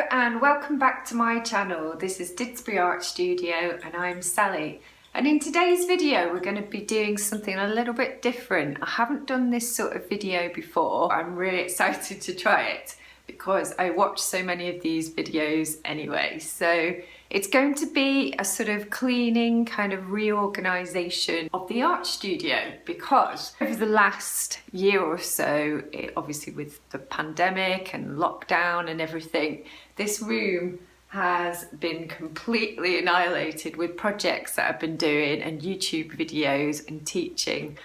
Hello and welcome back to my channel. This is Didsbury Art Studio and I'm Sally. And in today's video we're going to be doing something a little bit different. I haven't done this sort of video before. I'm really excited to try it because I watch so many of these videos anyway. So it's going to be a sort of cleaning, kind of reorganization of the art studio, because over the last year or so, obviously with the pandemic and lockdown and everything, this room has been completely annihilated with projects that I've been doing and YouTube videos and teaching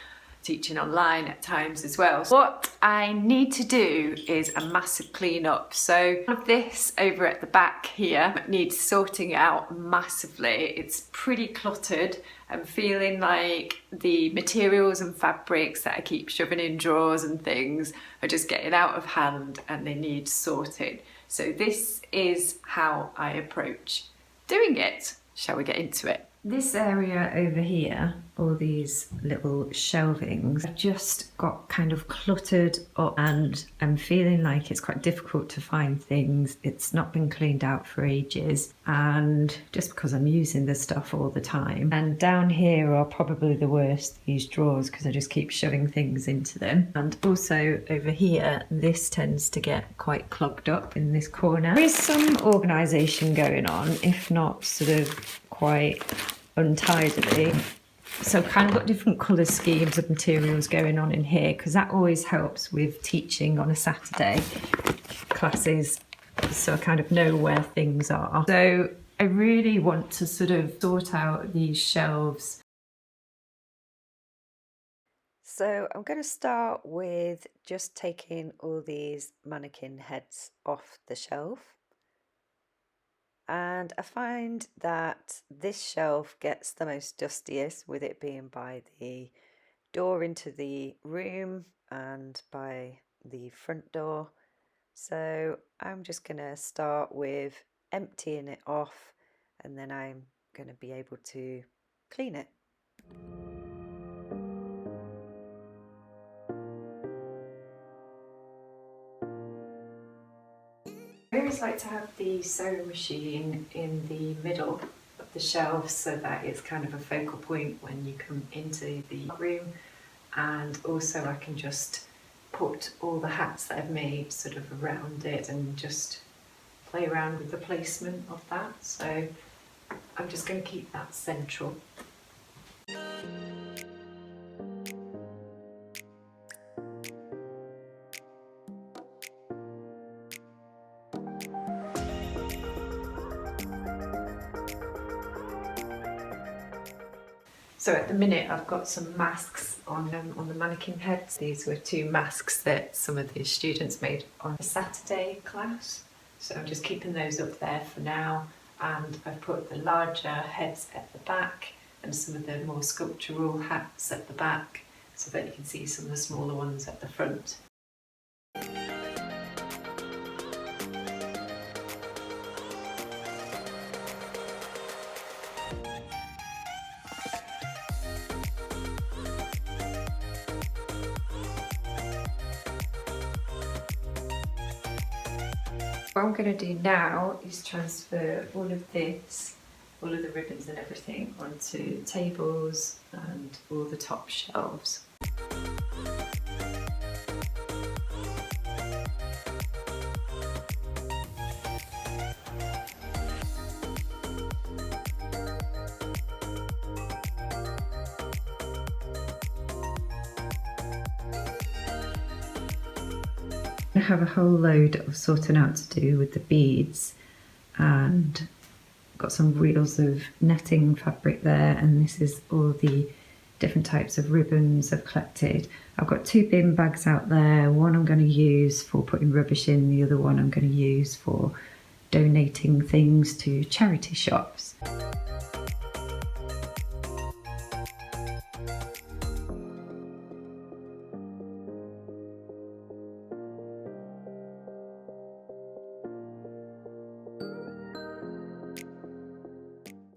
online at times as well. What I need to do is a massive clean up. So all of this over at the back here needs sorting out massively. It's pretty cluttered. I'm feeling like the materials and fabrics that I keep shoving in drawers and things are just getting out of hand and they need sorting. So this is how I approach doing it. Shall we get into it? This area over here, all these little shelvings, I've just got kind of cluttered up and I'm feeling like it's quite difficult to find things. It's not been cleaned out for ages, and just because I'm using this stuff all the time. And down here are probably the worst, these drawers, because I just keep shoving things into them. And also over here, this tends to get quite clogged up in this corner. There is some organisation going on, if not sort of quite untidily. So kind of got different colour schemes of materials going on in here, because that always helps with teaching on a Saturday classes, so I kind of know where things are. So I really want to sort of sort out these shelves. So I'm going to start with just taking all these mannequin heads off the shelf. And I find that this shelf gets the most dustiest, with it being by the door into the room and by the front door. So I'm just going to start with emptying it off, and then I'm going to be able to clean it. I always like to have the sewing machine in the middle of the shelves so that it's kind of a focal point when you come into the room, and also I can just put all the hats that I've made sort of around it and just play around with the placement of that. So I'm just going to keep that central. So at the minute I've got some masks on the mannequin heads. These were two masks that some of the students made on a Saturday class. So I'm just keeping those up there for now, and I've put the larger heads at the back and some of the more sculptural hats at the back so that you can see some of the smaller ones at the front. What I'm going to do now is transfer all of this, all of the ribbons and everything, onto tables and all the top shelves. I have a whole load of sorting out to do with the beads, and got some reels of netting fabric there, and this is all the different types of ribbons I've collected. I've got two bin bags out there. One I'm going to use for putting rubbish in, the other one I'm going to use for donating things to charity shops.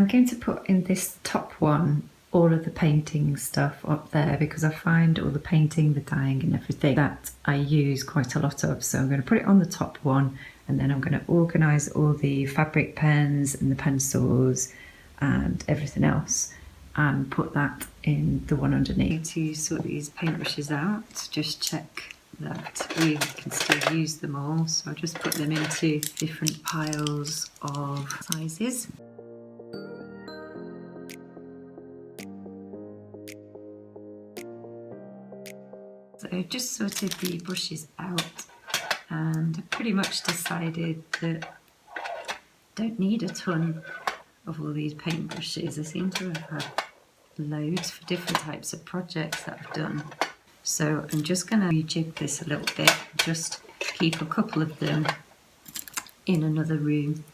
I'm going to put in this top one all of the painting stuff up there, because I find all the painting, the dyeing and everything that I use quite a lot of. So I'm going to put it on the top one, and then I'm going to organise all the fabric pens and the pencils and everything else and put that in the one underneath. To sort these paintbrushes out, just check that we can still use them all, so I'll just put them into different piles of sizes. So I've just sorted the brushes out and pretty much decided that I don't need a ton of all these paintbrushes. I seem to have had loads for different types of projects that I've done. So I'm just going to rejig this a little bit, just keep a couple of them in another room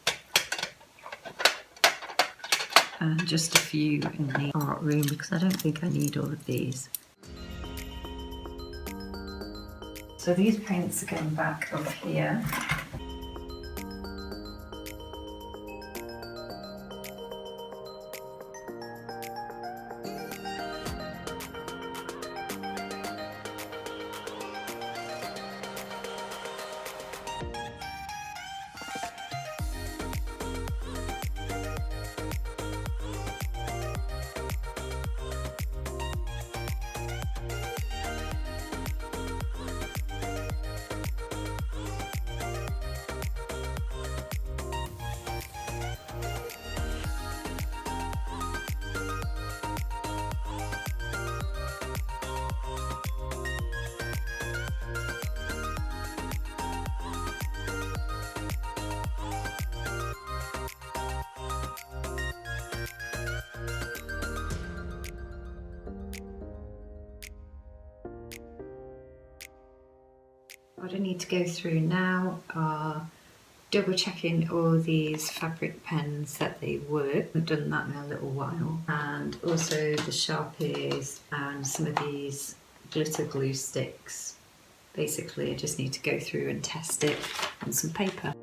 and just a few in the art room, because I don't think I need all of these. So these paints are going back up here. What I need to go through now are double checking all these fabric pens that they work. I've done that in a little while. And also the Sharpies and some of these glitter glue sticks. Basically, I just need to go through and test it on some paper.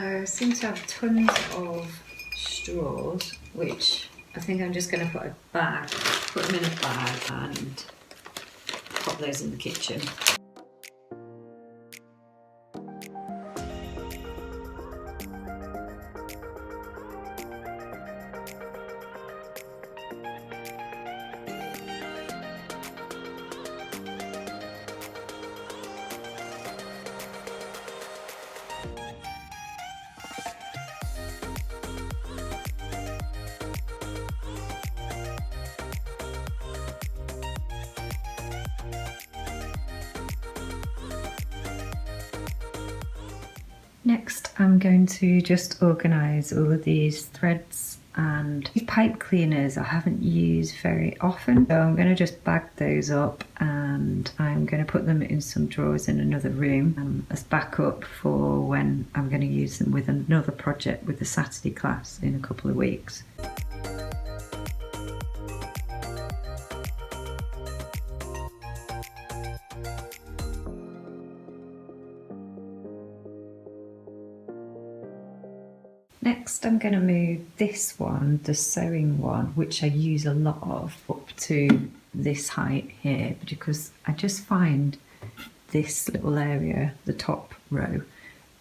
I seem to have tons of straws, which I think I'm just going to put them in a bag and pop those in the kitchen. Next, I'm going to just organise all of these threads and pipe cleaners I haven't used very often. So I'm going to just bag those up and I'm going to put them in some drawers in another room as backup for when I'm going to use them with another project with the Saturday class in a couple of weeks. Next, I'm going to move this one, the sewing one, which I use a lot of, up to this height here, because I just find this little area, the top row,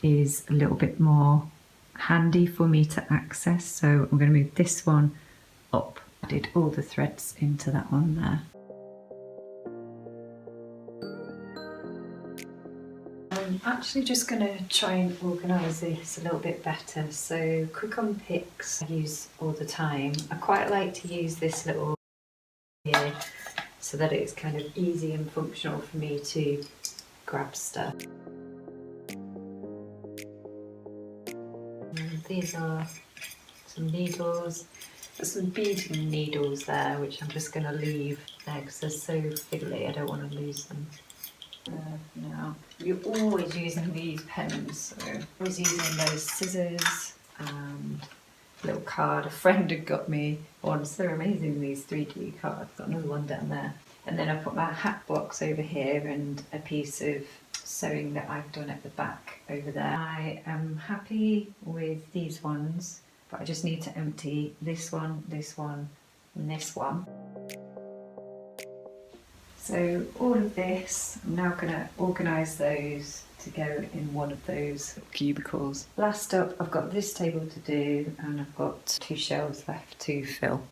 is a little bit more handy for me to access. So I'm going to move this one up. I did all the threads into that one there. I'm actually just going to try and organise this a little bit better. So quick on picks I use all the time. I quite like to use this little here so that it's kind of easy and functional for me to grab stuff. And these are some needles. There's some beading needles there, which I'm just going to leave there because they're so fiddly, I don't want to lose them. Now, you're always using these pens, so I was using those scissors and little card a friend had got me once. They're amazing, these 3D cards. Got another one down there. And then I put my hat box over here and a piece of sewing that I've done at the back over there. I am happy with these ones, but I just need to empty this one, and this one. So all of this, I'm now going to organise those to go in one of those cubicles. Last up, I've got this table to do, and I've got 2 shelves left to fill.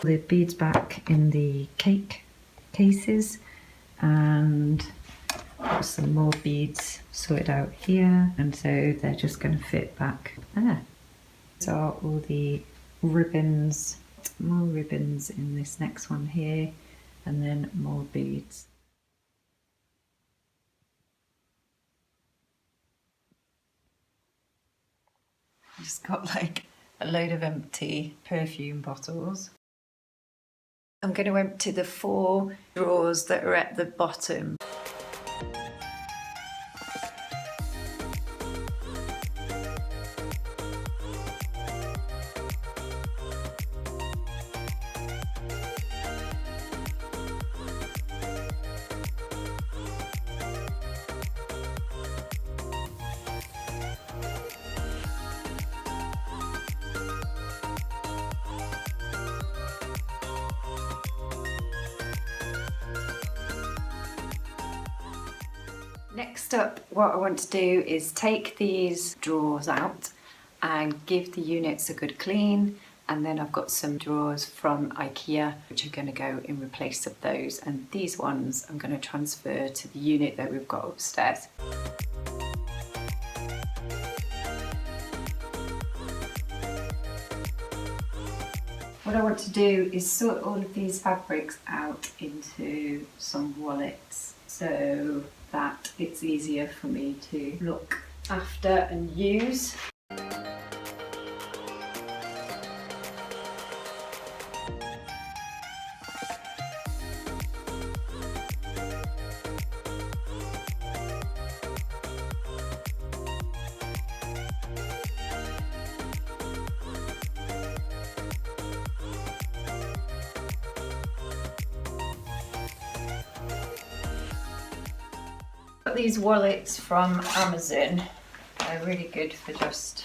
The beads back in the cake cases, and got some more beads sorted out here, and so they're just going to fit back there. So all the ribbons, more ribbons in this next one here, and then more beads. I just got like a load of empty perfume bottles. I'm going to empty the 4 drawers that are at the bottom. Next up, what I want to do is take these drawers out and give the units a good clean, and then I've got some drawers from Ikea which are going to go in place of those, and these ones I'm going to transfer to the unit that we've got upstairs. What I want to do is sort all of these fabrics out into some wallets so that it's easier for me to look after and use. Got these wallets from Amazon. They're really good for just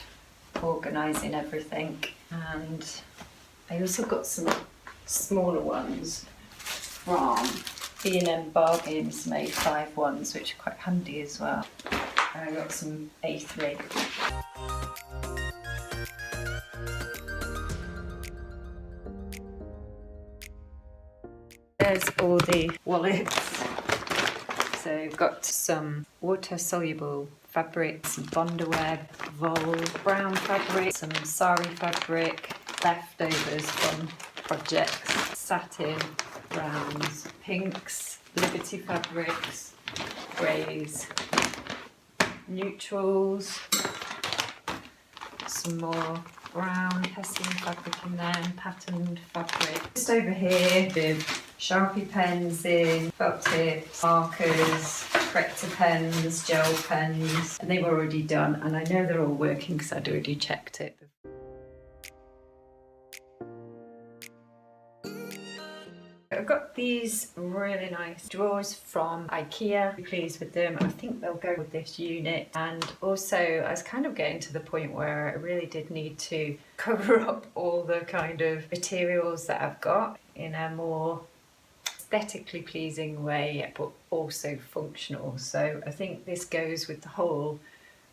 organising everything, and I also got some smaller ones from B&M Bargains, made 5 ones, which are quite handy as well. And I got some A3. There's all the wallets. So I've got some water-soluble fabric, some Bonderweb, voile, brown fabric, some sari fabric, leftovers from projects, satin, browns, pinks, Liberty fabrics, greys, neutrals, some more brown Hessian fabric in there, and patterned fabric. Just over here with Sharpie pens in, felt tips, markers, corrector pens, gel pens, and they were already done, and I know they're all working because I'd already checked it. I've got these really nice drawers from Ikea. I'm pleased with them. I think they'll go with this unit. And also I was kind of getting to the point where I really did need to cover up all the kind of materials that I've got in a more aesthetically pleasing way, but also functional. So I think this goes with the whole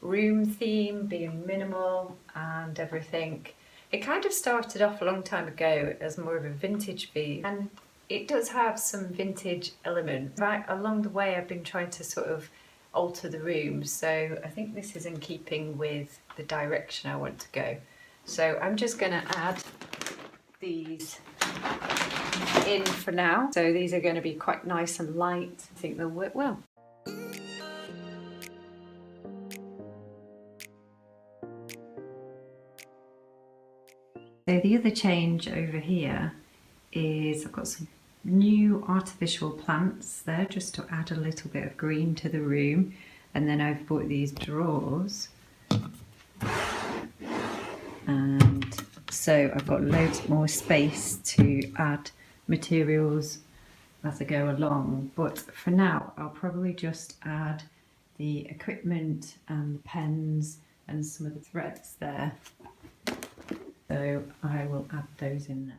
room theme, being minimal and everything. It kind of started off a long time ago as more of a vintage piece, and it does have some vintage elements. Right along the way I've been trying to sort of alter the room, so I think this is in keeping with the direction I want to go. So I'm just going to add these in for now. So these are going to be quite nice and light. I think they'll work well. So the other change over here is I've got some new artificial plants there just to add a little bit of green to the room, and then I've bought these drawers, and so I've got loads more space to add materials as I go along. But for now I'll probably just add the equipment and the pens and some of the threads there, so I will add those in there.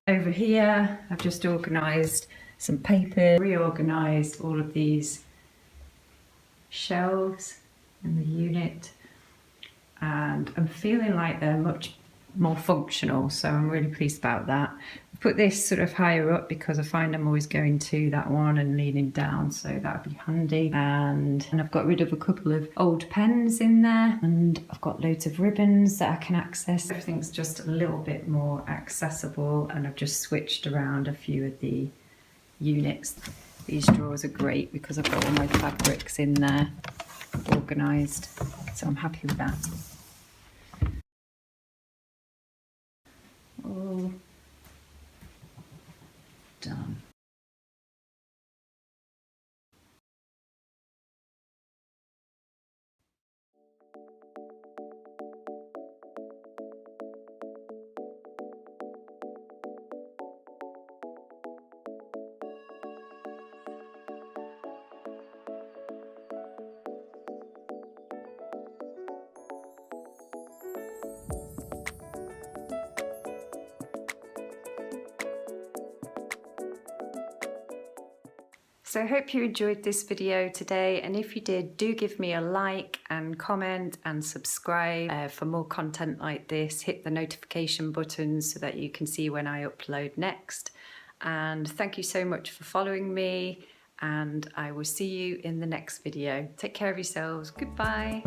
Over here, I've just organised some paper, reorganised all of these shelves in the unit, and I'm feeling like they're much more functional, so I'm really pleased about that. I put this sort of higher up because I find I'm always going to that one and leaning down, so that would be handy. And I've got rid of a couple of old pens in there, and I've got loads of ribbons that I can access. Everything's just a little bit more accessible, and I've just switched around a few of the units. These drawers are great because I've got all my fabrics in there organised, so I'm happy with that. All done. So I hope you enjoyed this video today, and if you did, do give me a like and comment and subscribe for more content like this. Hit the notification button so that you can see when I upload next. And thank you so much for following me, and I will see you in the next video. Take care of yourselves. Goodbye.